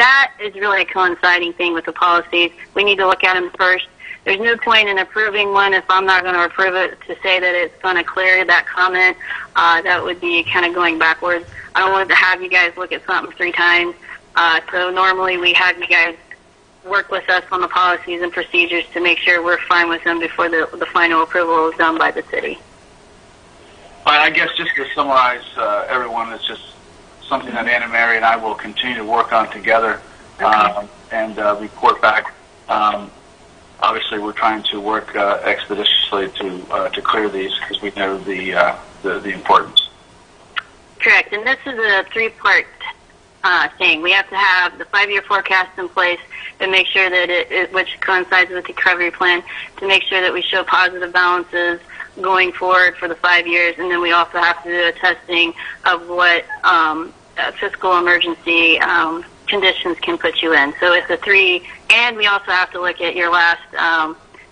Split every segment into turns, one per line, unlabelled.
that is really a coinciding thing with the policies. We need to look at them first. There's no point in approving one if I'm not going to approve it to say that it's going to clear that comment. That would be kind of going backwards. I don't want to have you guys look at something 3 times. So normally we have you guys work with us on the policies and procedures to make sure we're fine with them before the final approval is done by the city.
I guess just to summarize, everyone, it's just something that Anna Mary and I will continue to work on together, and report back. Obviously, we're trying to work expeditiously to clear these because we know the importance.
Correct, and this is a 3-part thing. We have to have the 5-year forecast in place and make sure that which coincides with the recovery plan, to make sure that we show positive balances going forward for the 5 years, and then we also have to do a testing of what fiscal emergency conditions can put you in. So it's a 3, and we also have to look at your last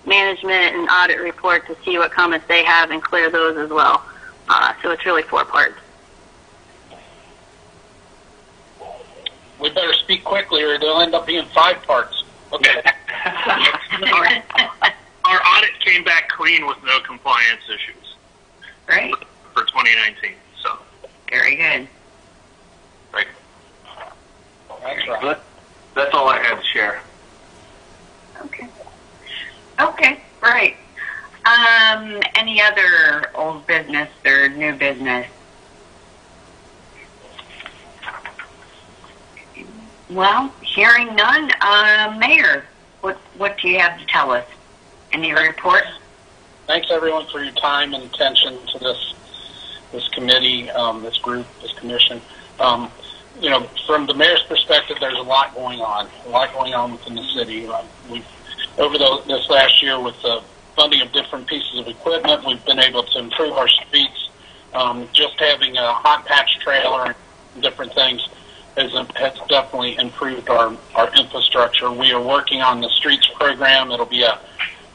management and audit report to see what comments they have and clear those as well. So it's really 4 parts.
We better speak quickly or they'll end up being 5 parts. Okay.
Our audit came back clean with no compliance issues.
Great.
For 2019. So.
Very good.
Right.
That's right.
That's all I had to share.
Okay. Okay, great. Any other old business or new business? Well, hearing none, Mayor, what do you have to tell us? Any reports?
Thanks everyone for your time and attention to this committee, this group, this commission. You know, from the mayor's perspective, there's a lot going on within the city. We've over this last year with the funding of different pieces of equipment, we've been able to improve our streets. Just having a hot patch trailer and different things has definitely improved our infrastructure. We are working on the streets program. It'll be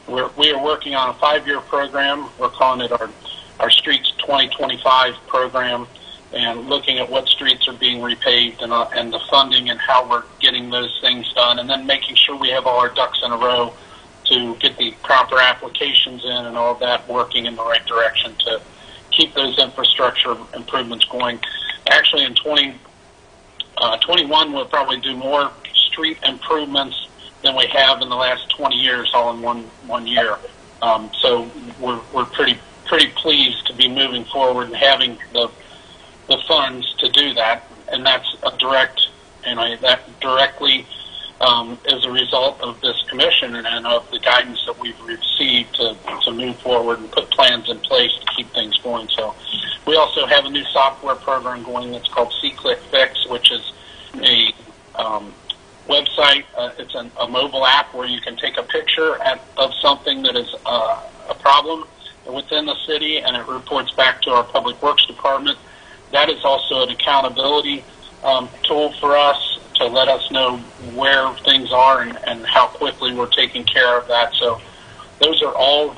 we are working on a 5-year program. We're calling it our Streets 2025 program, and looking at what streets are being repaved and the funding and how we're getting those things done, and then making sure we have all our ducks in a row to get the proper applications in and all of that working in the right direction to keep those infrastructure improvements going. Actually, in 2021, we'll probably do more street improvements than we have in the last 20 years, all in one year. So we're pretty pleased to be moving forward and having the funds to do that, and that's a direct, that directly is a result of this commission and of the guidance that we've received to move forward and put plans in place to keep things going. So we also have a new software program going that's called C-Click Fix, which is a website. It's a mobile app where you can take a picture of something that is a problem within the city, and it reports back to our Public Works Department. That is also an accountability tool for us to let us know where things are and how quickly we're taking care of that. So those are all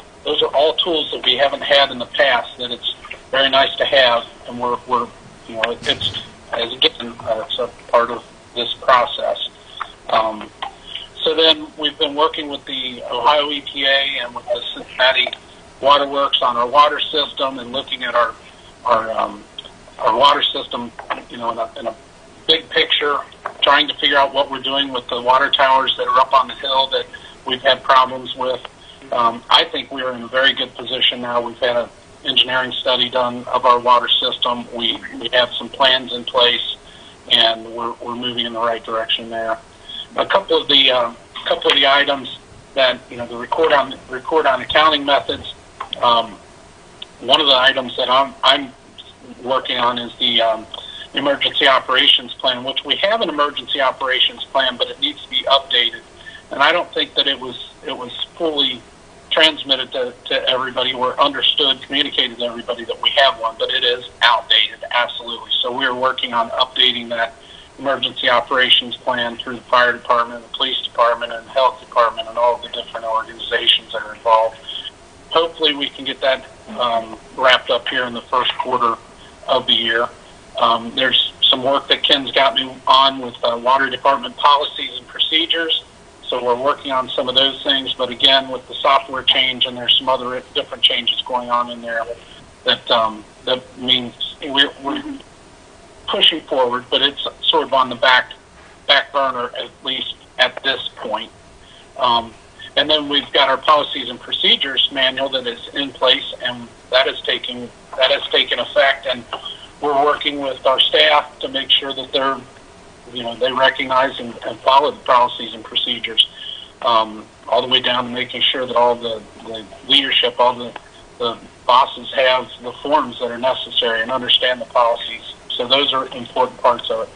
tools that we haven't had in the past that it's very nice to have, and we're it's a part of this process. So then we've been working with the Ohio EPA and with the Cincinnati Waterworks on our water system and looking at our water system, in a big picture, trying to figure out what we're doing with the water towers that are up on the hill that we've had problems with. I think we are in a very good position now. We've had an engineering study done of our water system. We have some plans in place, and we're moving in the right direction there. A couple of the items that the record on accounting methods. One of the items that I'm working on is the emergency operations plan, which we have an emergency operations plan, but it needs to be updated. And I don't think that it was fully transmitted to everybody or understood, communicated to everybody that we have one, but it is outdated, absolutely. So we're working on updating that emergency operations plan through the fire department, the police department, and the health department, and all the different organizations that are involved. Hopefully we can get that wrapped up here in the first quarter of the year. There's some work that Ken's got me on with water department policies and procedures. So we're working on some of those things, but again, with the software change, and there's some other different changes going on in there that means we're pushing forward, but it's sort of on the back burner, at least at this point. And then we've got our policies and procedures manual that is in place, and that has taken effect, and we're working with our staff to make sure that they recognize and follow the policies and procedures, all the way down to making sure that all the leadership, all the bosses have the forms that are necessary and understand the policies. So those are important parts of it.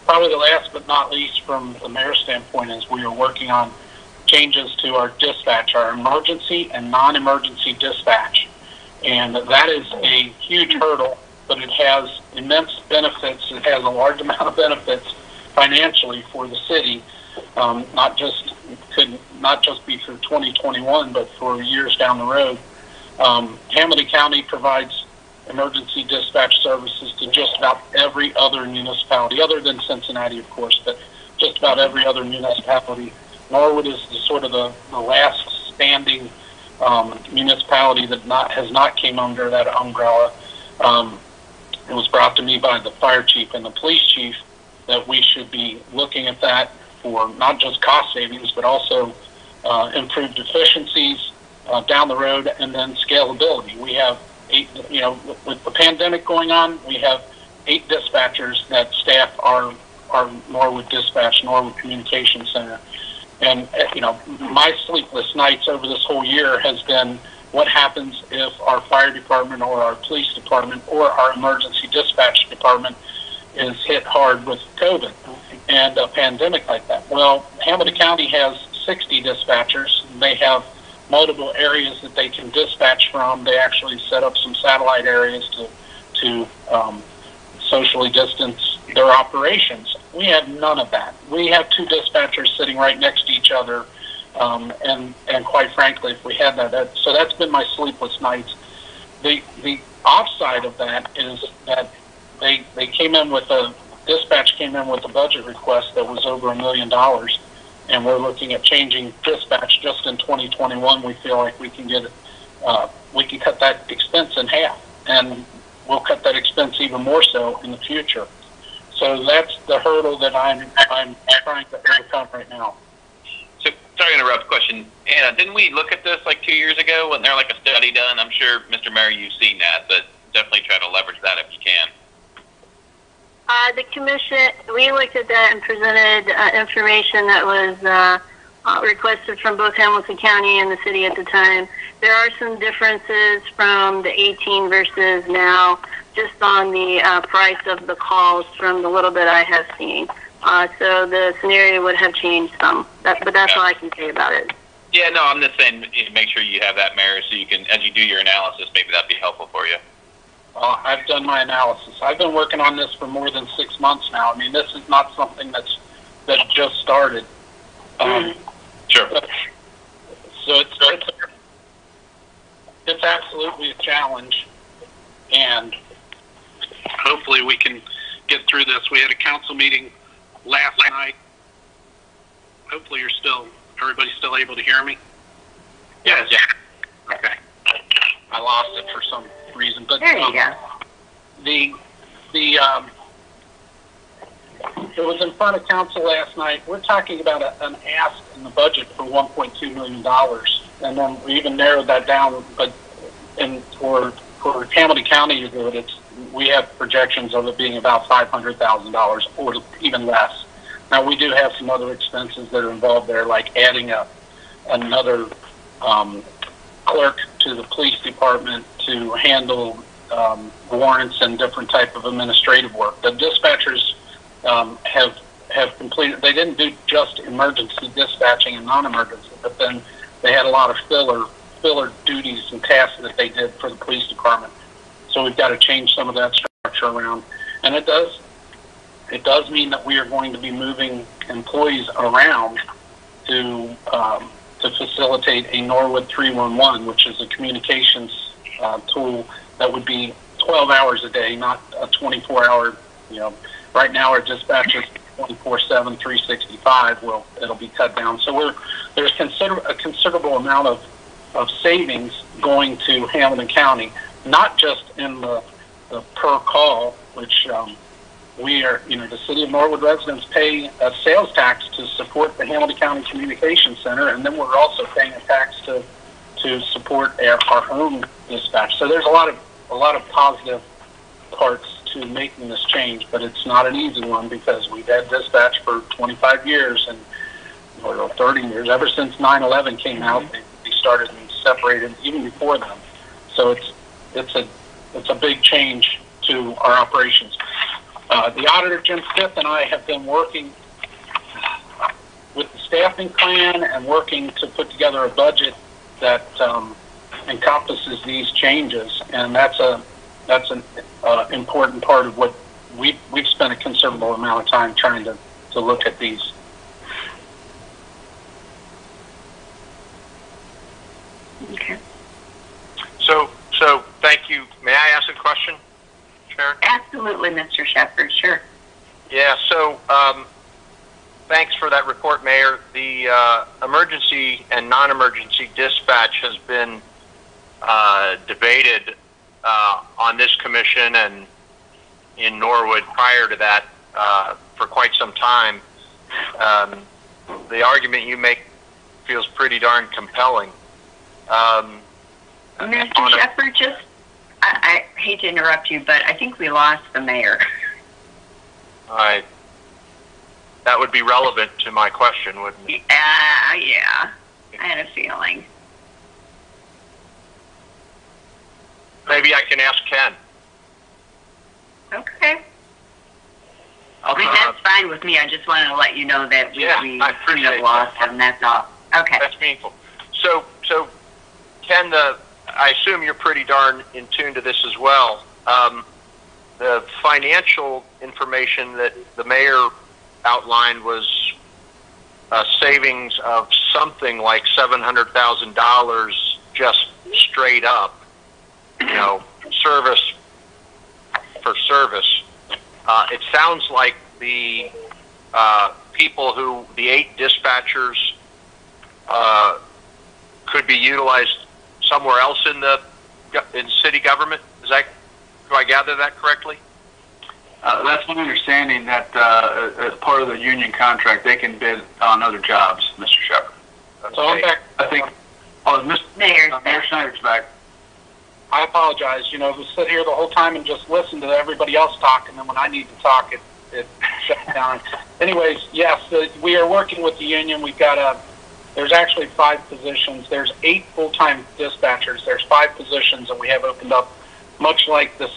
Probably the last but not least from the mayor's standpoint is we are working on changes to our dispatch, our emergency and non-emergency dispatch. And that is a huge hurdle, but it has immense benefits. It has a large amount of benefits financially for the city, not just be for 2021, but for years down the road. Hamilton County provides emergency dispatch services to just about every other municipality, other than Cincinnati, of course, but just about every other municipality. Norwood is the last standing municipality that has not came under that umbrella. It was brought to me by the fire chief and the police chief that we should be looking at that for not just cost savings, but also improved efficiencies down the road, and then scalability. We have 8, with the pandemic going on, we have 8 dispatchers that staff our Norwood Dispatch, Norwood Communication Center. And, my sleepless nights over this whole year has been what happens if our fire department or our police department or our emergency dispatch department is hit hard with COVID and a pandemic like that. Well, Hamilton County has 60 dispatchers. They have multiple areas that they can dispatch from. They actually set up some satellite areas to socially distance their operations. We have none of that. We have 2 dispatchers sitting right next to each other, and quite frankly, if we had so that's been my sleepless nights. The offside of that is that they came in with dispatch came in with a budget request that was over $1 million, and we're looking at changing dispatch just in 2021. We feel like we can cut that expense in half, and we'll cut that expense even more so in the future. So that's the hurdle that I'm trying to overcome right now.
So, sorry to interrupt. Question, Anna, didn't we look at this like 2 years ago? Wasn't there like a study done? I'm sure, Mr. Mayor, you've seen that, but definitely try to leverage that if you can.
The commission, we looked at that and presented information that was requested from both Hamilton County and the city at the time. There are some differences from the 18 versus now, just on the price of the calls from the little bit I have seen. So the scenario would have changed some, but that's all I can say about it.
Yeah, no, I'm just saying, make sure you have that, Mayor, so you can, as you do your analysis, maybe that'd be helpful for you.
I've done my analysis. I've been working on this for more than 6 months now. I mean, this is not something that just started.
Sure.
So it's absolutely a challenge, and hopefully we can get through this. We had a council meeting last night. Hopefully everybody's still able to hear me?
Yes. Yeah.
Okay. I lost it for some reason, but
there you go.
It was in front of council last night. We're talking about an ask in the budget for $1.2 million, and then we even narrowed that down. But for Hamilton County to do it, we have projections of it being about $500,000 or even less. Now we do have some other expenses that are involved there, like adding another clerk to the police department to handle warrants and different type of administrative work. The dispatchers have completed. They didn't do just emergency dispatching and non-emergency, but then they had a lot of filler duties and tasks that they did for the police department. So we've got to change some of that structure around, and it does mean that we are going to be moving employees around to facilitate a Norwood 311, which is a communications tool that would be 12 hours a day, not a 24-hour, Right now, our dispatch is 24/7, 365. Well, it'll be cut down. So there's a considerable amount of savings going to Hamilton County, not just in the per call, which we are, the city of Norwood residents pay a sales tax to support the Hamilton County Communications Center, and then we're also paying a tax to support our own dispatch. So there's a lot of positive parts to making this change, but it's not an easy one because we've had dispatch for 25 years or 30 years. Ever since 9/11 came out, they started and separated even before then. So it's a big change to our operations. The auditor, Jim Smith, and I have been working with the staffing plan and working to put together a budget that encompasses these changes, and that's an important part of what we've spent a considerable amount of time trying to look at these.
Okay.
So thank you. May I ask a question, Sharon?
Absolutely, Mr. Shepherd. Sure.
Yeah. So thanks for that report, Mayor. The emergency and non-emergency dispatch has been debated on this commission and in Norwood prior to that for quite some time. The argument you make feels pretty darn compelling.
Mr. Shepherd, I hate to interrupt you, but I think we lost the mayor.
That would be relevant to my question, wouldn't it?
Yeah, I had a feeling.
Maybe I can ask Ken.
Okay. That's fine with me. I just wanted to let you know that we have lost him. That's all. Okay.
That's meaningful. So Ken, I assume you're pretty darn in tune to this as well. The financial information that the mayor outlined was a savings of something like $700,000 just straight up, service for service. It sounds like the the 8 dispatchers could be utilized somewhere else in city government. Do I gather that correctly?
That's my understanding that as part of the union contract, they can bid on other jobs, Mr. Shepherd.
So I'm back.
I think, Mayor Schneider's back.
I apologize. We sit here the whole time and just listen to everybody else talk, and then when I need to talk, it shuts down. Anyways, yes, we are working with the union. We've got there's actually 5 positions. There's 8 full-time dispatchers. There's 5 positions that we have opened up, much like there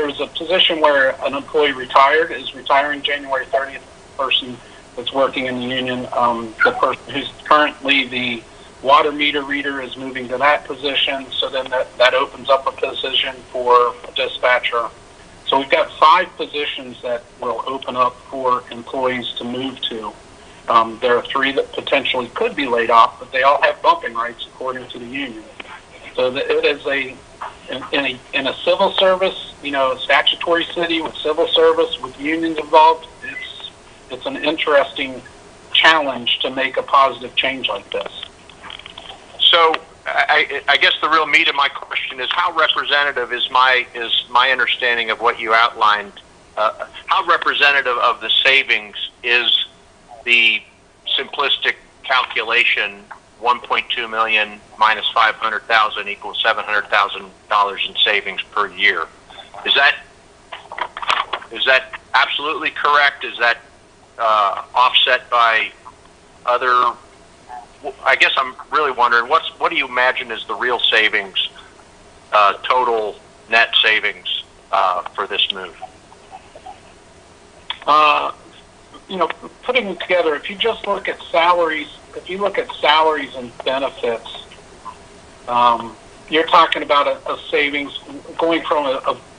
was a position where an employee is retiring January 30th. The person that's working in the union, the person who's currently the water meter reader is moving to that position. So then that opens up a position for a dispatcher. So we've got 5 positions that will open up for employees to move to. There are 3 that potentially could be laid off, but they all have bumping rights according to the union. So it is in a civil service, a statutory city with civil service with unions involved. It's an interesting challenge to make a positive change like this.
So I guess the real meat of my question is how representative is my understanding of what you outlined? How representative of the savings is the simplistic calculation? 1.2 million minus 500,000 equals $700,000 in savings per year. Is that absolutely correct? Is that offset by other? I guess I'm really wondering what do you imagine is the real savings, total net savings for this move?
Putting it together, if you just look at salaries. If you look at salaries and benefits, you're talking about a savings going from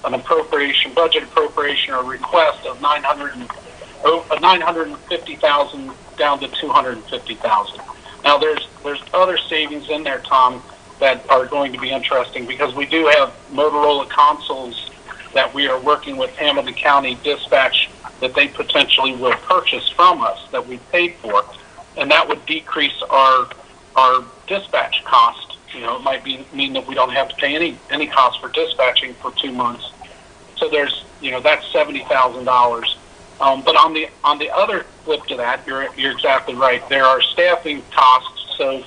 an appropriation, budget appropriation or request of $950,000 down to $250,000. Now there's other savings in there, Tom, that are going to be interesting because we do have Motorola consoles that we are working with Hamilton County Dispatch that they potentially will purchase from us that we paid for, and that would decrease our dispatch cost. You know, it might mean that we don't have to pay any cost for dispatching for 2 months. So there's, you know, that's $70,000. But on the other flip to that, you're exactly right. There are staffing costs. So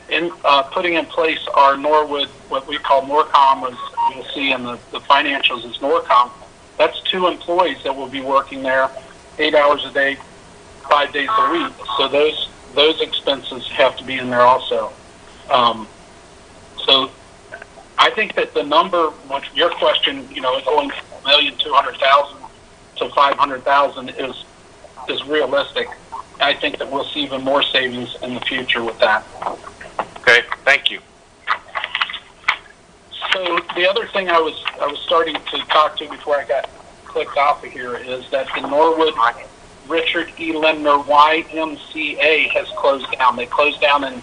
in putting in place our Norwood, what we call Norcom, as you'll see in the financials is Norcom. That's 2 employees that will be working there 8 hours a day, 5 days a week. So those expenses have to be in there also. So I think that the number, which your question, you know, going from $1,200,000 to $500,000 is realistic. I think that we'll see even more savings in the future with that.
Okay, thank you.
So the other thing I was starting to talk to before I got clicked off of here is that the Norwood Richard E. Lindner YMCA has closed down. They closed down in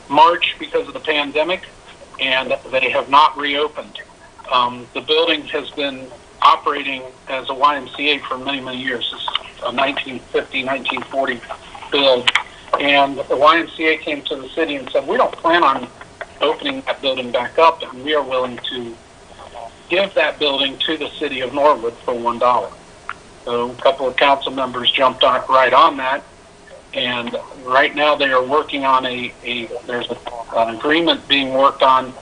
March because of the pandemic, and they have not reopened. The building has been operating as a YMCA for many, many years. This is a 1950, 1940 build. And the YMCA came to the city and said, we don't plan on opening that building back up, and we are willing to give that building to the city of Norwood for $1. So a couple of council members jumped right on that, and right now they are working on there's an agreement being worked on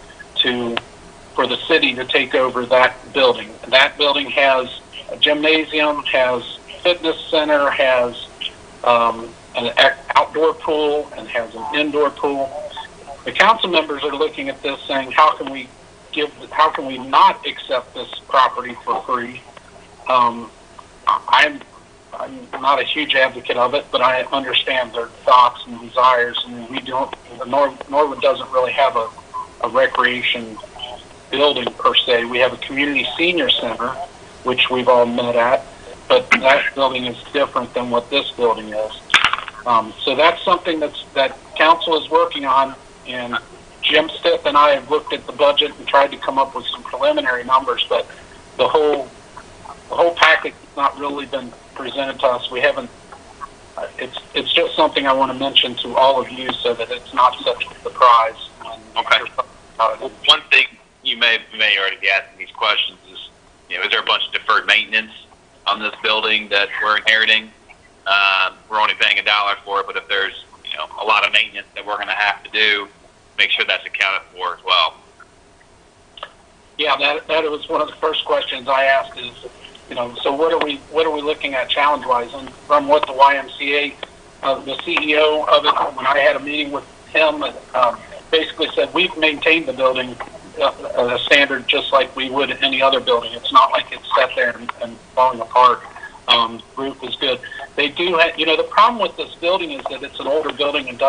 for the city to take over that building. That building has a gymnasium, has fitness center, has an outdoor pool, and has an indoor pool. The council members are looking at this saying, how can we not accept this property for free? I'm not a huge advocate of it, but I understand their thoughts and desires, and Norwood doesn't really have a recreation building per se. We have a community senior center, which we've all met at, but that building is different than what this building is. So that's something that council is working on, and Jim Stiff and I have looked at the budget and tried to come up with some preliminary numbers, but the whole package has not really been presented to us. We haven't. It's just something I want to mention to all of you so that it's not such a surprise.
Okay. Well, one thing you may already be asking these questions is, you know, is there a bunch of deferred maintenance on this building that we're inheriting? We're only paying $1 for it, but if there's, you know, a lot of maintenance that we're going to have to do, make sure that's accounted for as well.
Yeah, that was one of the first questions I asked is, you know, so what are we looking at challenge-wise? And from what the YMCA, the CEO of it, when I had a meeting with him, basically said we've maintained the building a standard just like we would any other building. It's not like it's sat there and falling apart. Roof is good. They do have, you know, the problem with this building is that it's an older building and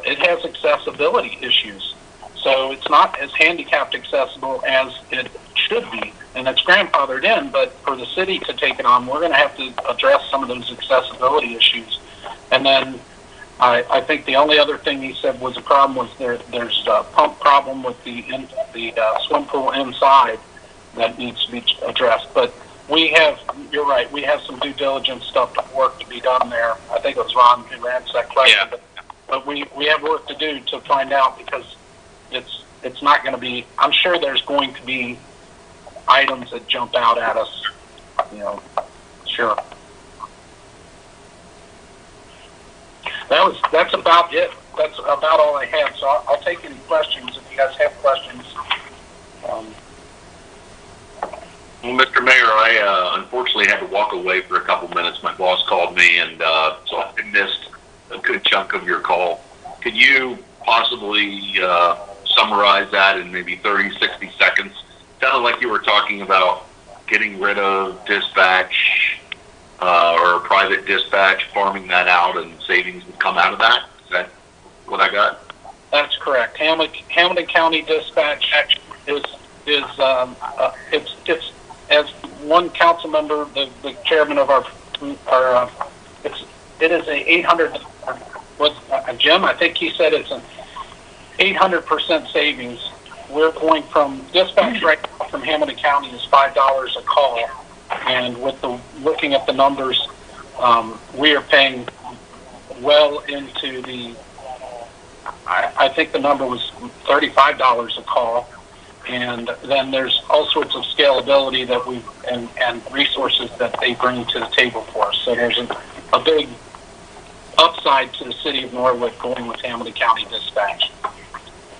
it has accessibility issues. So it's not as handicapped accessible as it should be, and it's grandfathered in, but for the city to take it on, we're going to have to address some of those accessibility issues. And then I think the only other thing he said was a problem was there's a pump problem with the swim pool inside that needs to be addressed. But you're right, we have some due diligence work to be done there. I think it was Ron who answered that question.
Yeah.
But we have work to do to find out, because it's not going to be, I'm sure there's going to be items that jump out at us, you know, sure. That's about it. That's about all I had. So I'll take any questions if you guys have questions.
Well, Mr. Mayor, I unfortunately had to walk away for a couple minutes. My boss called me, and so I missed a good chunk of your call. Could you possibly summarize that in maybe 30, 60 seconds? Sounded like you were talking about getting rid of dispatch or private dispatch, farming that out, and savings would come out of that. Is that what I got?
That's correct. Hamilton County Dispatch is it's as one council member, the chairman of it is a 800. Jim, I think he said it's an 800% savings we're going from dispatch right now from Hamilton County is $5 a call, and with looking at the numbers, we are paying well into the. I think the number was $35 a call, and then there's all sorts of scalability that and resources that they bring to the table for us. So there's a big upside to the city of Norwood going with Hamilton County Dispatch.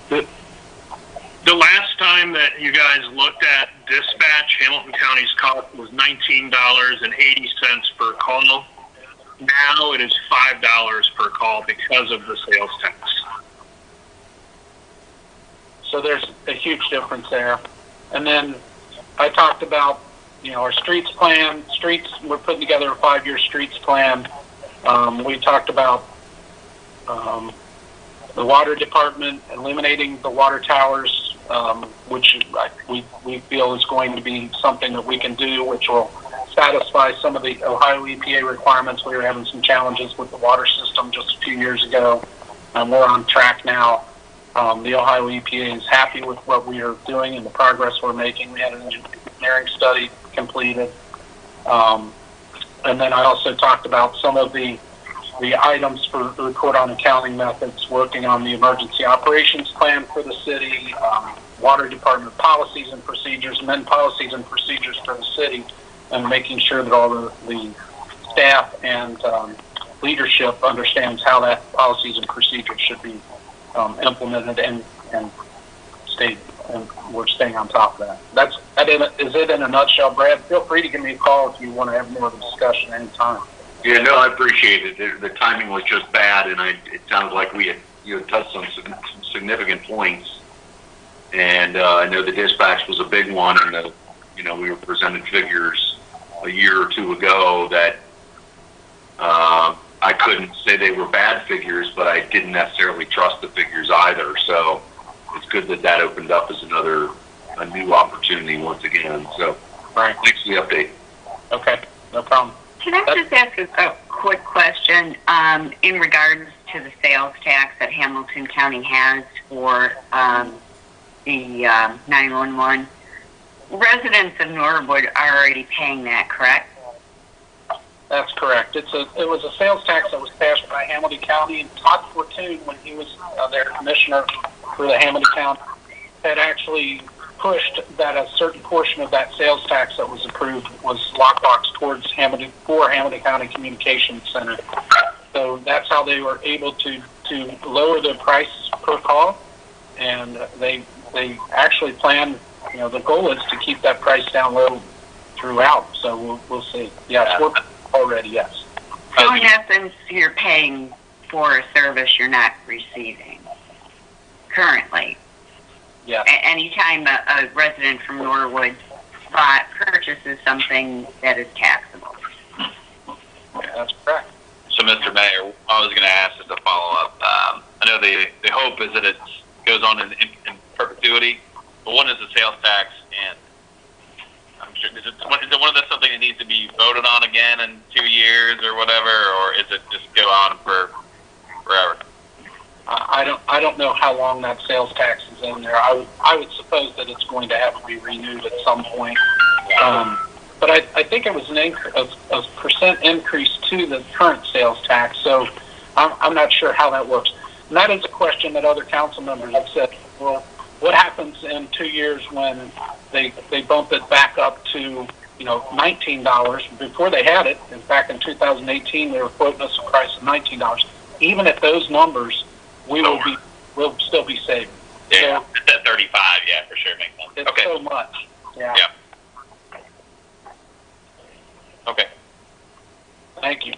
The last time that you guys looked at dispatch, Hamilton County's cost was $19.80 per call. Now it is $5 per call because of the sales tax.
So there's a huge difference there. And then I talked about, our streets plan. We're putting together a 5-year streets plan. We talked about the water department eliminating the water towers, which we feel is going to be something that we can do, which will satisfy some of the Ohio EPA requirements. We were having some challenges with the water system just a few years ago. We're on track now. The Ohio EPA is happy with what we are doing and the progress we're making. We had an engineering study completed. And then I also talked about some of the items for the report on accounting methods, working on the emergency operations plan for the city, water department policies and procedures, and then policies and procedures for the city, and making sure that all the staff and leadership understands how that policies and procedures should be implemented and we're staying on top of that. That is it in a nutshell. Brad, feel free to give me a call if you want to have more of a discussion anytime.
Yeah, no, I appreciate it. The timing was just bad, and it sounded like you had touched on some significant points. And I know the dispatch was a big one, and we were presented figures a year or two ago that I couldn't say they were bad figures, but I didn't necessarily trust the figures either. So it's good that opened up as a new opportunity once again. So thanks for the update.
Okay, no problem.
Can I just ask a quick question in regards to the sales tax that Hamilton County has for the 911? Residents of Norwood are already paying that, correct?
That's correct. It was a sales tax that was passed by Hamilton County, and Todd Fortune, when he was their commissioner for the Hamilton County, had actually pushed that a certain portion of that sales tax that was approved was lockbox towards Hamilton County Communications Center. So that's how they were able to lower the price per call, and they actually plan. The goal is to keep that price down low throughout. So we'll see. Yes, we're already yes.
So in essence, you're paying for a service you're not receiving currently.
Yeah.
Anytime a resident from Norwood purchases something that is taxable.
Yeah, that's correct.
So, Mr. Mayor, I was going to ask as a follow-up. I know the hope is that it goes on in perpetuity, but when is the sales tax end? I'm sure, is it one of those something that needs to be voted on again in 2 years or whatever, or is it just go on for forever?
I don't know how long that sales tax is in there. I would suppose that it's going to have to be renewed at some point. But I think it was a percent increase to the current sales tax. So I'm not sure how that works. And that is a question that other council members have said. Well, what happens in 2 years when they bump it back up to $19? Before they had it, in fact, in 2018 they were quoting us a price of $19. Even at those numbers, we'll still be saving.
Yeah, so, it's at 35. Yeah, for sure, makes sense.
It's so much. Yeah.
Okay.
Thank you.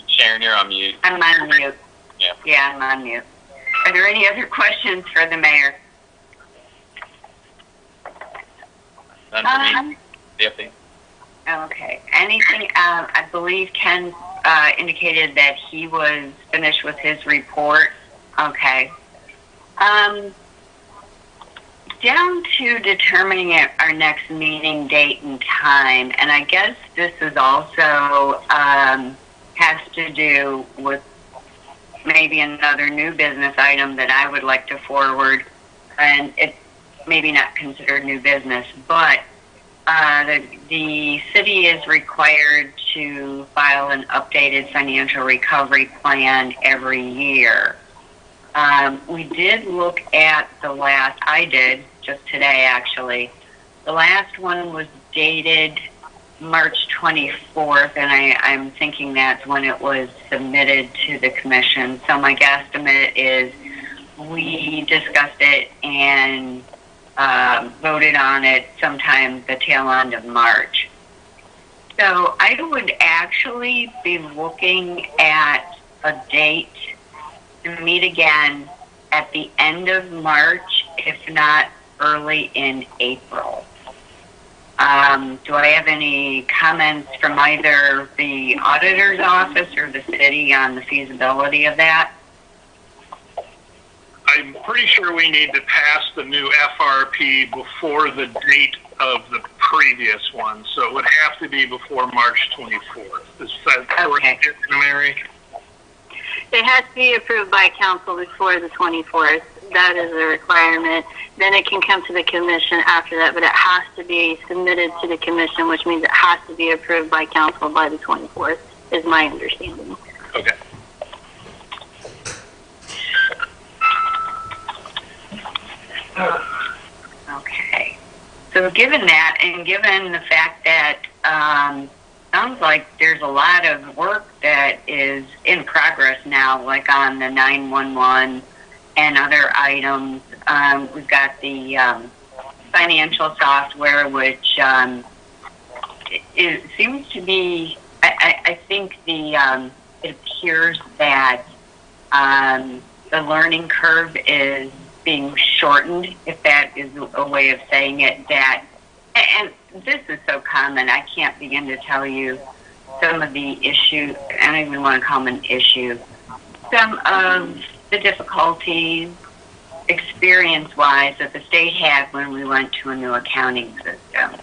Sharon, you're on mute.
I'm on mute.
Yeah,
I'm on mute. Are there any other questions for the mayor?
None for me. Deputy.
Okay. Anything? I believe Ken indicated that he was finished with his report. Okay. down to determining our next meeting date and time, and I guess this is also has to do with maybe another new business item that I would like to forward, and it's maybe not considered new business, but the city is required to file an updated financial recovery plan every year. We did look at I did just today actually. The last one was dated March 24th, and I'm thinking that's when it was submitted to the commission. So my guesstimate is we discussed it and voted on it sometime the tail end of March. So I would actually be looking at a date to meet again at the end of March, if not early in April. Do I have any comments from either the auditor's office or the city on the feasibility of that?
I'm pretty sure we need to pass the new FRP before the date of the previous one, so it would have to be before March 24th. Is that correct, Mary?
It has to be approved by council before the 24th. That is a requirement. Then it can come to the commission after that, but it has to be submitted to the commission, which means it has to be approved by council by the 24th, is my understanding.
Okay.
Okay. So given that, and given the fact that sounds like there's a lot of work that is in progress now, like on the 911 and other items. We've got the financial software, which it seems to be, I think it appears that the learning curve is being shortened, if that is a way of saying it, and this is so common, I can't begin to tell you some of the issues, I don't even want to call them an issue, some of the difficulties experience-wise that the state had when we went to a new accounting system.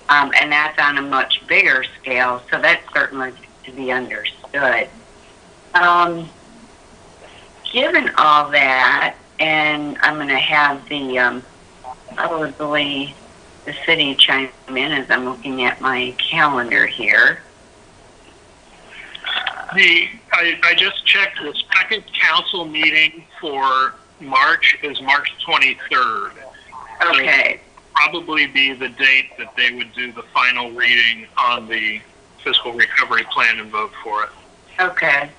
And that's on a much bigger scale, so that's certainly to be understood. Given all that, and I'm going to have probably the city chime in as I'm looking at my calendar here.
I just checked the second council meeting for March is March 23rd.
Okay.
So probably be the date that they would do the final reading on the fiscal recovery plan and vote for it.
Okay.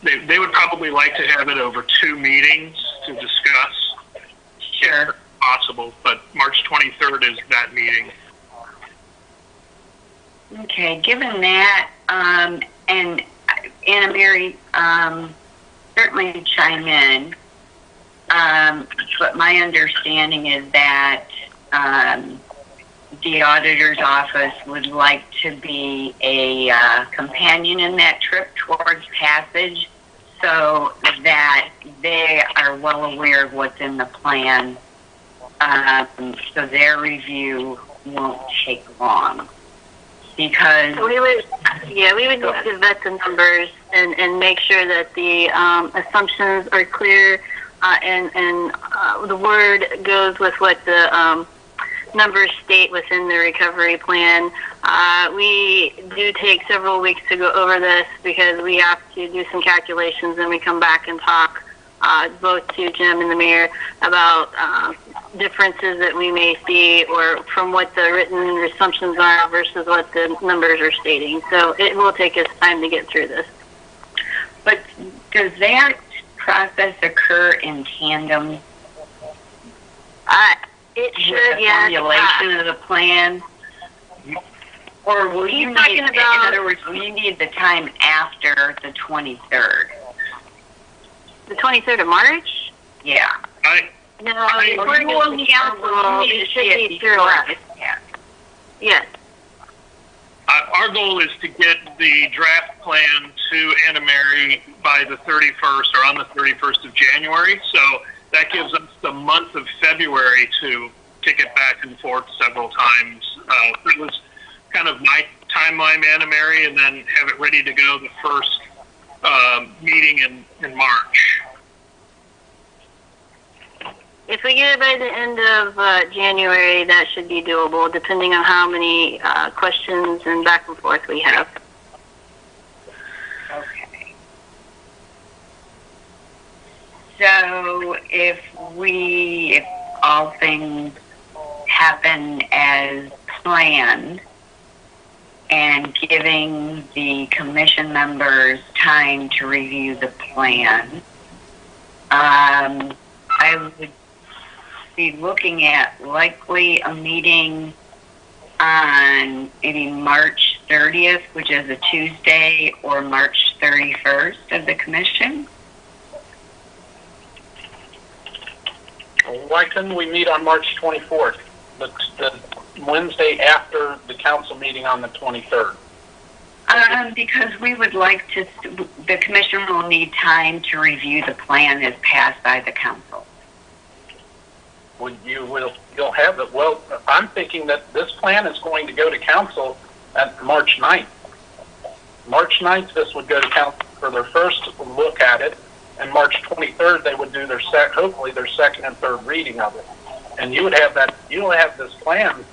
They would probably like to have it over 2 meetings to discuss.
Sure.
If possible, but March 23rd is that meeting.
Okay, given that, and Anna Mary, certainly chime in, but my understanding is that the auditor's office would like to be a companion in that trip towards passage, so that they are well aware of what's in the plan, so their review won't take long. Because
we would need to vet the numbers and make sure that the assumptions are clear, and the word goes with what the numbers state within the recovery plan. We do take several weeks to go over this because we have to do some calculations, and we come back and talk both to Jim and the mayor about differences that we may see, or from what the written assumptions are versus what the numbers are stating. So it will take us time to get through this.
But does that process occur in tandem?
It should,
with the formulation of the plan? Or will you need, in other words, will you need the time after the 23rd?
The 23rd of March?
Yeah.
No, according to the council, it should be through us.
Yeah.
Yes.
Our goal is to get the draft plan to Anna Mary by the 31st or on the 31st of January. So that gives us the month of February to kick it back and forth several times. It was kind of my timeline, Anna Mary, and then have it ready to go the first meeting in March.
If we get it by the end of January, that should be doable, depending on how many questions and back and forth we have.
Okay. So if all things happen as planned, and giving the commission members time to review the plan, I would be looking at likely a meeting on maybe March 30th, which is a Tuesday, or March 31st of the commission.
Why couldn't we meet on March 24th, the Wednesday after the council meeting on the 23rd?
Because we would like to, the commission will need time to review the plan as passed by the council.
Well, you'll have it. Well, I'm thinking that this plan is going to go to council at March 9th. March 9th, this would go to council for their first look at it, and March 23rd, they would do their hopefully their second and third reading of it. And you would have that. You'll have this plan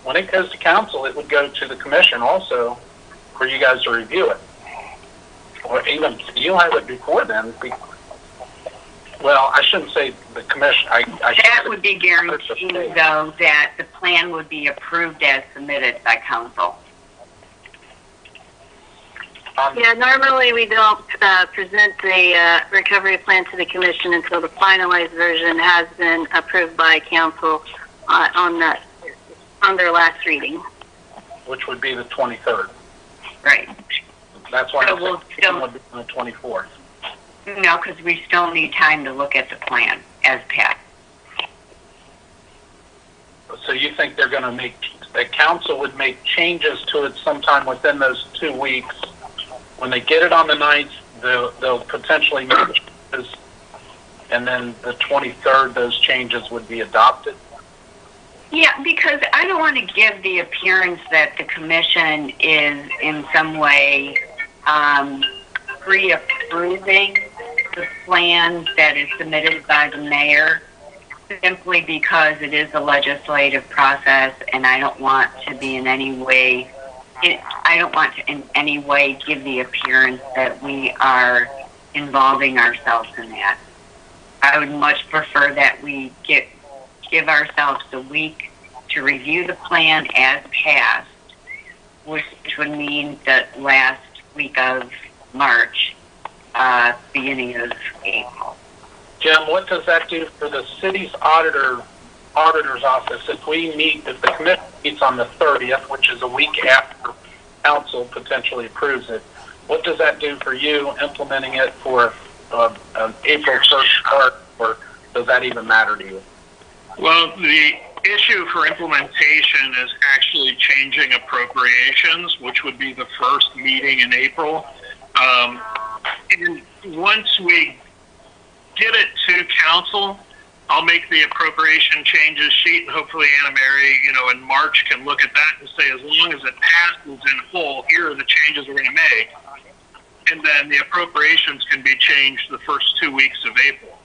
when it goes to council. It would go to the commission also for you guys to review it. Or even you'll have it before then. Well, I shouldn't say the commission.
That would be guaranteed, though, that the plan would be approved as submitted by council.
Yeah, normally we don't present the recovery plan to the commission until the finalized version has been approved by council on their last reading,
which would be the 23rd.
Right.
That's why
So
we'll would be on the 24th.
No, because we still need time to look at the plan as passed.
So you think they're going to the council would make changes to it sometime within those 2 weeks? When they get it on the 9th, they'll potentially make changes, and then the 23rd, those changes would be adopted?
Yeah, because I don't want to give the appearance that the commission is in some way pre-approving the plan that is submitted by the mayor, simply because it is a legislative process, and I don't want to be in any way in any way give the appearance that we are involving ourselves in that. I would much prefer that we give ourselves a week to review the plan as passed, which would mean the last week of March, beginning of April.
Jim, what does that do for the city's auditor's office if the commission meets on the 30th, which is a week after council potentially approves it? What does that do for you implementing it for an April 1st start, or does that even matter to you?
Well, the issue for implementation is actually changing appropriations, which would be the first meeting in April. And once we get it to council, I'll make the appropriation changes sheet, and hopefully Anna Mary, in March can look at that and say, as long as it passes in full, here are the changes we're going to make. And then the appropriations can be changed the first 2 weeks of April.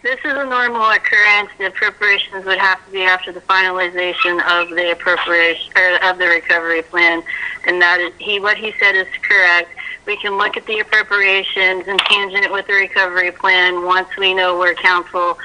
This is a normal occurrence. The appropriations would have to be after the finalization of the appropriation or of the recovery plan, and that is what he said is correct. We can look at the appropriations and tangent it with the recovery plan once we know where council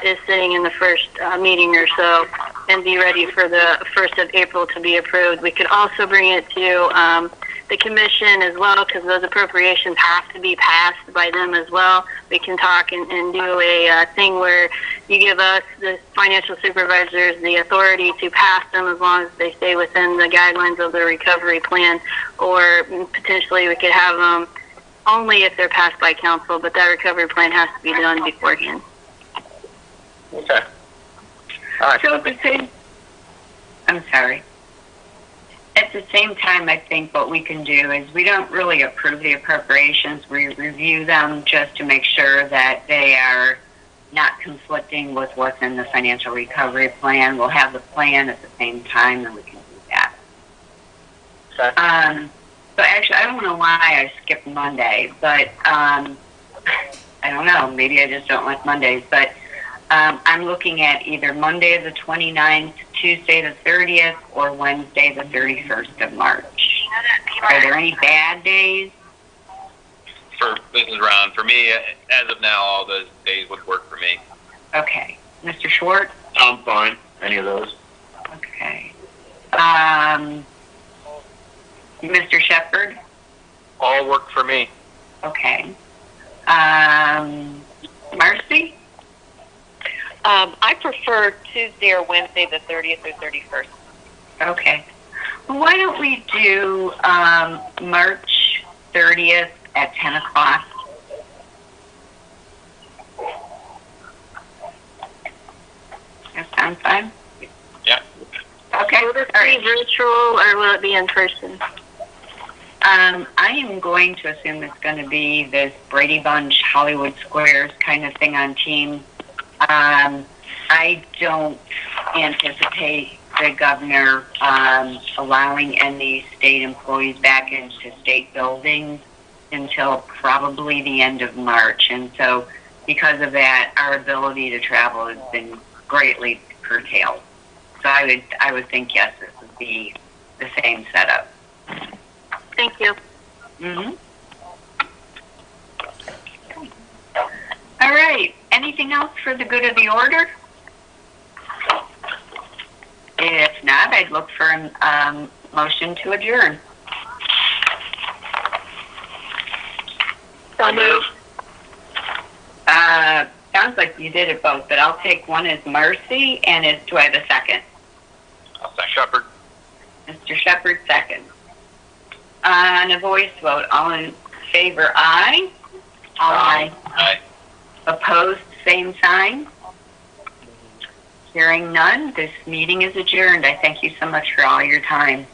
is sitting in the first meeting or so, and be ready for the 1st of April to be approved. We could also bring it to the commission as well, because those appropriations have to be passed by them as well. We can talk and do a thing where you give us, the financial supervisors, the authority to pass them as long as they stay within the guidelines of the recovery plan, or potentially we could have them only if they're passed by council, but that recovery plan has to be done beforehand.
Okay. All right.
So at the same, I'm sorry. At the same time, I think what we can do is we don't really approve the appropriations. We review them just to make sure that they are not conflicting with what's in the financial recovery plan. We'll have the plan at the same time, and we can do that.
Okay.
So actually, I don't know why I skipped Monday, but I don't know. Maybe I just don't like Mondays. But I'm looking at either Monday the 29th, Tuesday the 30th, or Wednesday the 31st of March. Are there any bad days?
This is Ron. For me, as of now, all those days would work for me.
Okay. Mr. Schwartz?
I'm fine. Any of those?
Okay. Mr. Shepherd?
All work for me.
Okay. Marcy?
I prefer Tuesday or Wednesday, the 30th or 31st.
Okay. Well, why don't we do March 30th at 10 o'clock? That sounds fine?
Yeah.
Okay.
Will this
All
be
right.
virtual or will it be in person?
I am going to assume it's going to be this Brady Bunch, Hollywood Squares kind of thing on Teams. I don't anticipate the governor allowing any state employees back into state buildings until probably the end of March. And so because of that, our ability to travel has been greatly curtailed. So I would think, yes, this would be the same setup.
Thank you.
Mm-hmm. All right. Anything else for the good of the order? If not, I'd look for a motion to adjourn.
So moved.
Sounds like you did it both, but I'll take one as Marcy, and do I have a second?
I'll say Shepherd.
Mr. Shepherd, second. On a voice vote, all in favor, aye. Aye.
Aye.
Opposed, same sign. Hearing none, this meeting is adjourned. I thank you so much for all your time.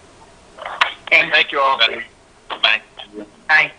Thanks.
Thank you all.
Bye.
Bye.